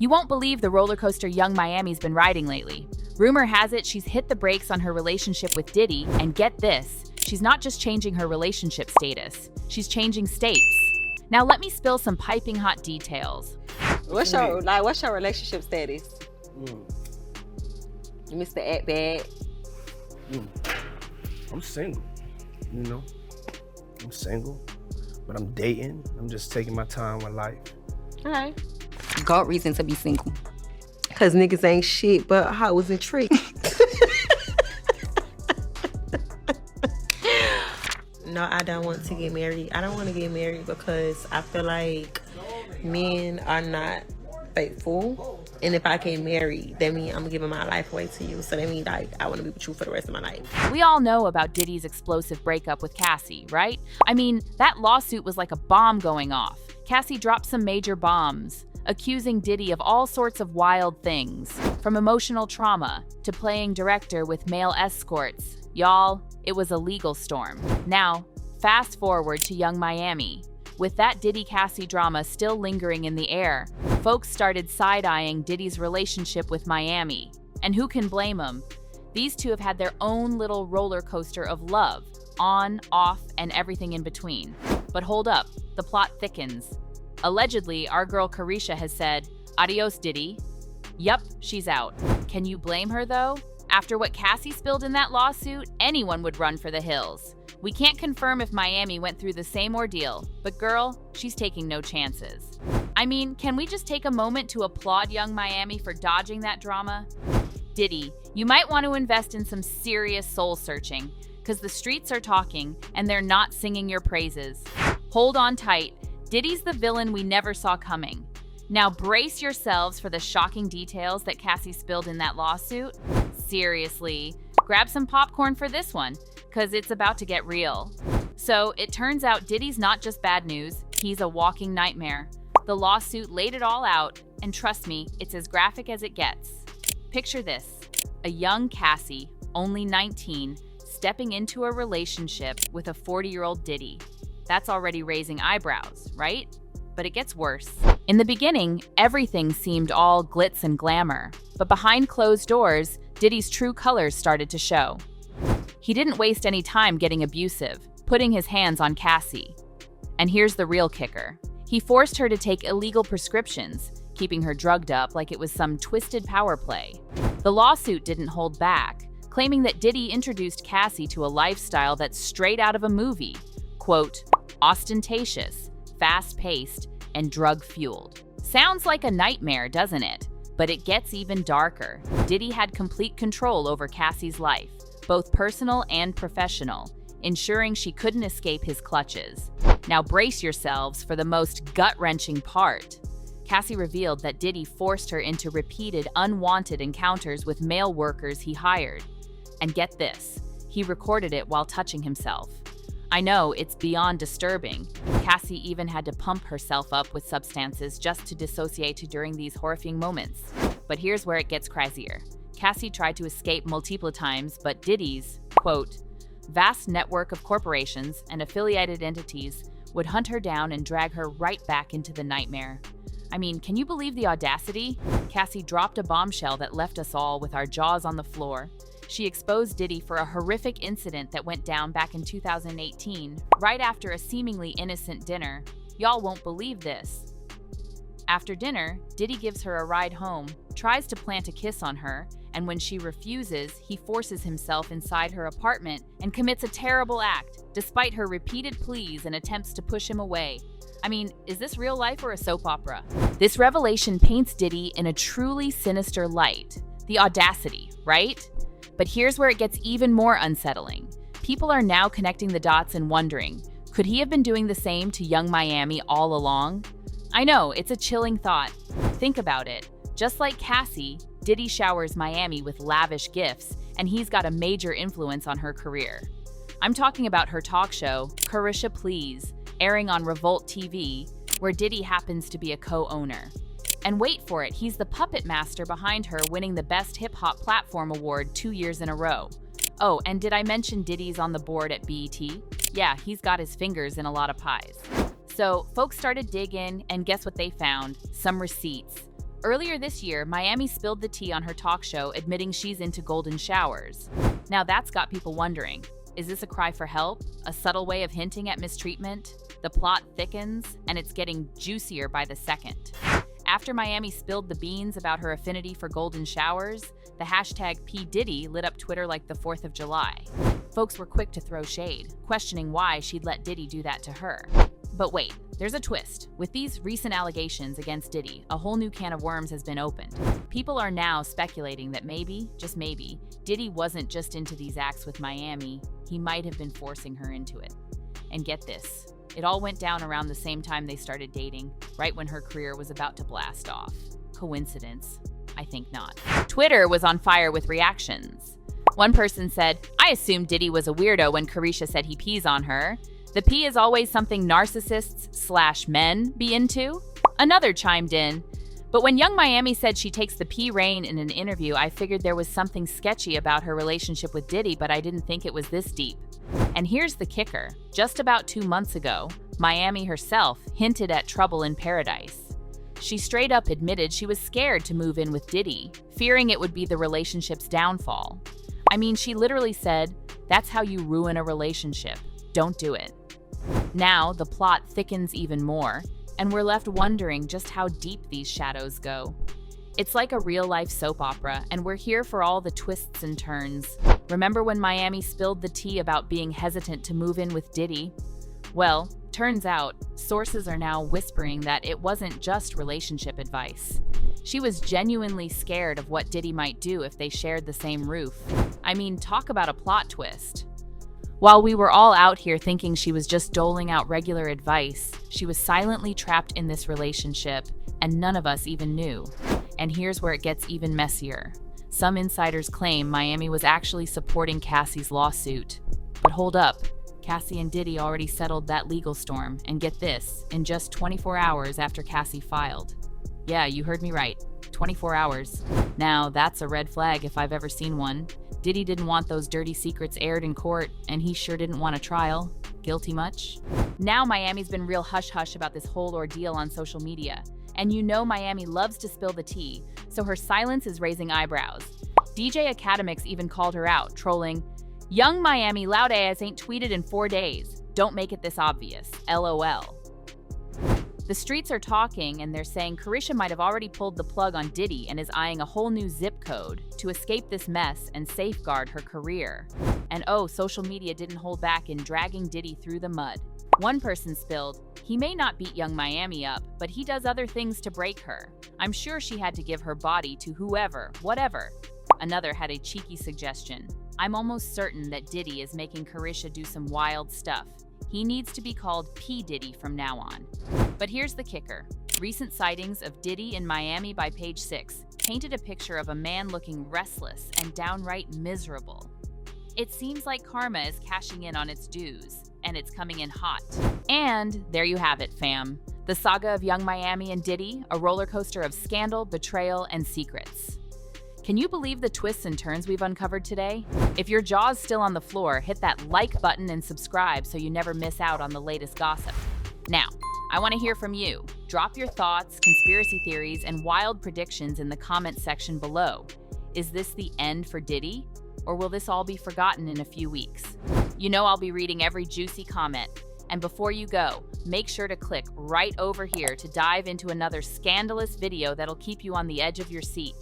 You won't believe the roller coaster Young Miami's been riding lately. Rumor has it she's hit the brakes on her relationship with Diddy, and get this, she's not just changing her relationship status, she's changing states. Now let me spill some piping hot details. What's your relationship status? You Mr. Act Bad? I'm single, I'm single, but I'm dating. I'm just taking my time with life. All right. God reason to be single. Cause niggas ain't shit but hoes and tricks. No, I don't want to get married. I don't want to get married because I feel like men are not faithful. And if I get married, that means I'm giving my life away to you. So that means I want to be with you for the rest of my life. We all know about Diddy's explosive breakup with Cassie, right? I mean, that lawsuit was like a bomb going off. Cassie dropped some major bombs, accusing Diddy of all sorts of wild things, from emotional trauma to playing director with male escorts. Y'all, it was a legal storm. Now, fast forward to Young Miami. With that Diddy-Cassie drama still lingering in the air, folks started side-eyeing Diddy's relationship with Miami. And who can blame them? These two have had their own little roller coaster of love, on, off, and everything in between. But hold up, the plot thickens. Allegedly, our girl Carisha has said, "Adios, Diddy." Yup, she's out. Can you blame her, though? After what Cassie spilled in that lawsuit, anyone would run for the hills. We can't confirm if Miami went through the same ordeal, but girl, she's taking no chances. I mean, can we just take a moment to applaud Young Miami for dodging that drama? Diddy, you might want to invest in some serious soul searching, because the streets are talking and they're not singing your praises. Hold on tight. Diddy's the villain we never saw coming. Now brace yourselves for the shocking details that Cassie spilled in that lawsuit. Seriously, grab some popcorn for this one, because it's about to get real. So it turns out Diddy's not just bad news, he's a walking nightmare. The lawsuit laid it all out, and trust me, it's as graphic as it gets. Picture this, a young Cassie, only 19, stepping into a relationship with a 40-year-old Diddy. That's already raising eyebrows, right? But it gets worse. In the beginning, everything seemed all glitz and glamour, but behind closed doors, Diddy's true colors started to show. He didn't waste any time getting abusive, putting his hands on Cassie. And here's the real kicker. He forced her to take illegal prescriptions, keeping her drugged up like it was some twisted power play. The lawsuit didn't hold back, claiming that Diddy introduced Cassie to a lifestyle that's straight out of a movie. Quote, ostentatious, fast-paced, and drug-fueled. Sounds like a nightmare, doesn't it? But it gets even darker. Diddy had complete control over Cassie's life, both personal and professional, ensuring she couldn't escape his clutches. Now brace yourselves for the most gut-wrenching part. Cassie revealed that Diddy forced her into repeated, unwanted encounters with male workers he hired. And get this, he recorded it while touching himself. I know, it's beyond disturbing. Cassie even had to pump herself up with substances just to dissociate during these horrifying moments. But here's where it gets crazier. Cassie tried to escape multiple times, but Diddy's, quote, vast network of corporations and affiliated entities would hunt her down and drag her right back into the nightmare. I mean, can you believe the audacity? Cassie dropped a bombshell that left us all with our jaws on the floor. She exposed Diddy for a horrific incident that went down back in 2018, right after a seemingly innocent dinner. Y'all won't believe this. After dinner, Diddy gives her a ride home, tries to plant a kiss on her, and when she refuses, he forces himself inside her apartment and commits a terrible act, despite her repeated pleas and attempts to push him away. I mean, is this real life or a soap opera? This revelation paints Diddy in a truly sinister light. The audacity, right? But here's where it gets even more unsettling. People are now connecting the dots and wondering, could he have been doing the same to Young Miami all along? I know, it's a chilling thought. Think about it. Just like Cassie, Diddy showers Miami with lavish gifts, and he's got a major influence on her career. I'm talking about her talk show, Carisha Please, airing on Revolt TV, where Diddy happens to be a co-owner. And wait for it, he's the puppet master behind her winning the Best Hip Hop Platform Award 2 years in a row. Oh, and did I mention Diddy's on the board at BET? Yeah, he's got his fingers in a lot of pies. So folks started digging, and guess what they found? Some receipts. Earlier this year, Miami spilled the tea on her talk show, admitting she's into golden showers. Now that's got people wondering, is this a cry for help? A subtle way of hinting at mistreatment? The plot thickens, and it's getting juicier by the second. After Miami spilled the beans about her affinity for golden showers, the hashtag #PDiddy lit up Twitter like the 4th of July. Folks were quick to throw shade, questioning why she'd let Diddy do that to her. But wait, there's a twist. With these recent allegations against Diddy, a whole new can of worms has been opened. People are now speculating that maybe, just maybe, Diddy wasn't just into these acts with Miami, he might have been forcing her into it. And get this, it all went down around the same time they started dating, right when her career was about to blast off. Coincidence? I think not. Twitter was on fire with reactions. One person said, "I assumed Diddy was a weirdo when Carisha said he pees on her. The pee is always something narcissists/men be into." Another chimed in, "But when Young Miami said she takes the pee rain in an interview, I figured there was something sketchy about her relationship with Diddy, but I didn't think it was this deep." And here's the kicker. Just about 2 months ago, Miami herself hinted at trouble in paradise. She straight up admitted she was scared to move in with Diddy, fearing it would be the relationship's downfall. I mean, she literally said, "That's how you ruin a relationship. Don't do it." Now, the plot thickens even more, and we're left wondering just how deep these shadows go. It's like a real-life soap opera, and we're here for all the twists and turns. Remember when Miami spilled the tea about being hesitant to move in with Diddy? Well, turns out, sources are now whispering that it wasn't just relationship advice. She was genuinely scared of what Diddy might do if they shared the same roof. I mean, talk about a plot twist. While we were all out here thinking she was just doling out regular advice, she was silently trapped in this relationship, and none of us even knew. And here's where it gets even messier. Some insiders claim Miami was actually supporting Cassie's lawsuit. But hold up, Cassie and Diddy already settled that legal storm, and get this, in just 24 hours after Cassie filed. Yeah, you heard me right, 24 hours. Now, that's a red flag if I've ever seen one. Diddy didn't want those dirty secrets aired in court, and he sure didn't want a trial. Guilty much? Now Miami's been real hush-hush about this whole ordeal on social media. And you know Miami loves to spill the tea, so her silence is raising eyebrows. DJ Academics even called her out, trolling, "Young Miami loud ass ain't tweeted in 4 days. Don't make it this obvious. LOL." The streets are talking, and they're saying Carisha might have already pulled the plug on Diddy and is eyeing a whole new zip code to escape this mess and safeguard her career. And oh, social media didn't hold back in dragging Diddy through the mud. One person spilled, "He may not beat Young Miami up, but he does other things to break her. I'm sure she had to give her body to whoever, whatever." Another had a cheeky suggestion. "I'm almost certain that Diddy is making Carisha do some wild stuff. He needs to be called #PDiddy from now on." But here's the kicker. Recent sightings of Diddy in Miami by Page 6 painted a picture of a man looking restless and downright miserable. It seems like karma is cashing in on its dues, and it's coming in hot. And there you have it, fam. The saga of Young Miami and Diddy, a roller coaster of scandal, betrayal, and secrets. Can you believe the twists and turns we've uncovered today? If your jaw's still on the floor, hit that like button and subscribe so you never miss out on the latest gossip. Now, I want to hear from you. Drop your thoughts, conspiracy theories, and wild predictions in the comment section below. Is this the end for Diddy? Or will this all be forgotten in a few weeks? You know I'll be reading every juicy comment. And before you go, make sure to click right over here to dive into another scandalous video that'll keep you on the edge of your seat.